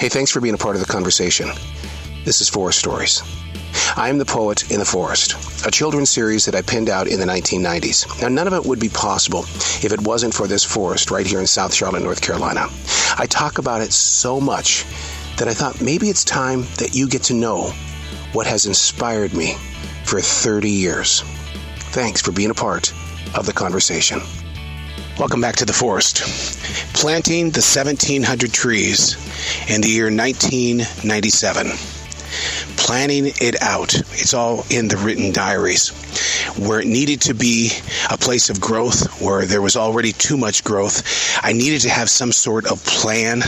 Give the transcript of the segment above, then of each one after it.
Hey, thanks for being a part of the conversation. This is Forest Stories. I am the Poet in the Forest, a children's series that I penned out in the 1990s. Now, none of it would be possible if it wasn't for this forest right here in South Charlotte, North Carolina. I talk about it so much that I thought maybe it's time that you get to know what has inspired me for 30 years. Thanks for being a part of the conversation. Welcome back to the forest. Planting the 1,700 trees in the year 1997. Planning it out. It's all in the written diaries. Where it needed to be a place of growth, where there was already too much growth, I needed to have some sort of plan,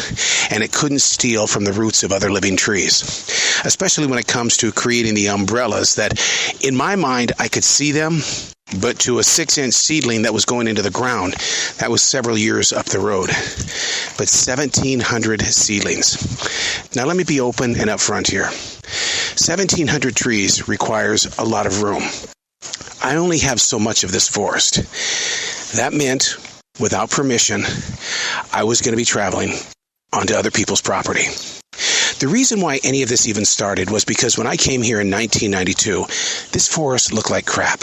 and it couldn't steal from the roots of other living trees. Especially when it comes to creating the umbrellas that, in my mind, I could see them, but to a 6-inch seedling that was going into the ground, that was several years up the road. But 1,700 seedlings. Now let me be open and upfront here. 1,700 trees requires a lot of room. I only have so much of this forest. That meant, without permission, I was going to be traveling onto other people's property. The reason why any of this even started was because when I came here in 1992, this forest looked like crap.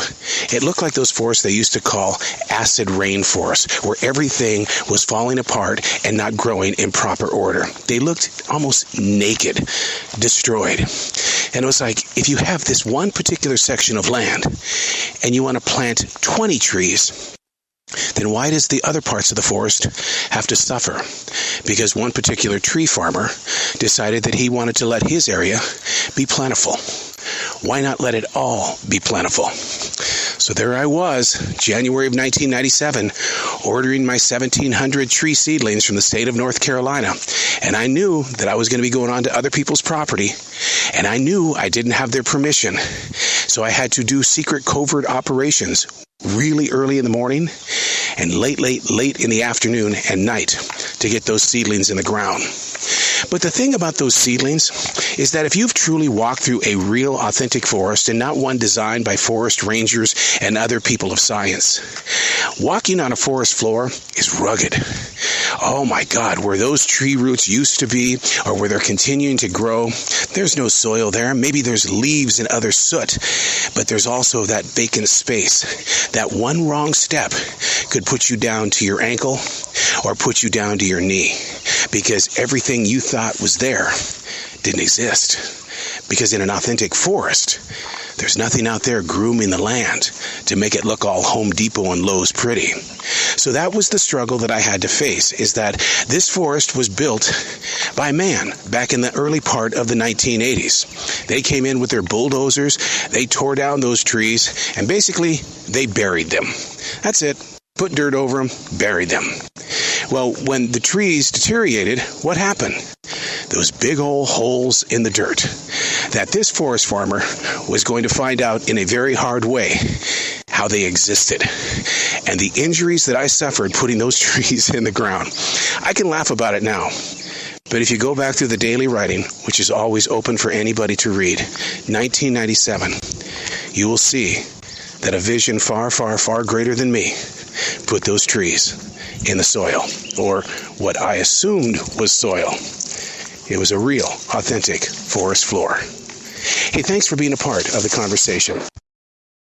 It looked like those forests they used to call acid rain forests, where everything was falling apart and not growing in proper order. They looked almost naked, destroyed. And it was like, if you have this one particular section of land and you want to plant 20 trees, then why does the other parts of the forest have to suffer? Because one particular tree farmer decided that he wanted to let his area be plentiful. Why not let it all be plentiful? So there I was, January of 1997, ordering my 1,700 tree seedlings from the state of North Carolina. And I knew that I was going to be going on to other people's property, and I knew I didn't have their permission. So I had to do secret covert operations really early in the morning and late in the afternoon and night to get those seedlings in the ground. But the thing about those seedlings is that if you've truly walked through a real authentic forest and not one designed by forest rangers and other people of science, walking on a forest floor is rugged. Oh my God, where those tree roots used to be or where they're continuing to grow, there's no soil there. Maybe there's leaves and other soot, but there's also that vacant space. That one wrong step could put you down to your ankle or put you down to your knee because everything you thought was there didn't exist. Because in an authentic forest, there's nothing out there grooming the land to make it look all Home Depot and Lowe's pretty. So that was the struggle that I had to face, is that this forest was built by man back in the early part of the 1980s. They came in with their bulldozers, they tore down those trees, and basically they buried them. That's it. Put dirt over them, buried them. Well, when the trees deteriorated, what happened? Those big old holes in the dirt that this forest farmer was going to find out in a very hard way how they existed. And the injuries that I suffered putting those trees in the ground. I can laugh about it now. But if you go back through the daily writing, which is always open for anybody to read, 1997, you will see that a vision far, far, far greater than me put those trees in the soil, or what I assumed was soil. It was a real, authentic forest floor. Hey, thanks for being a part of the conversation.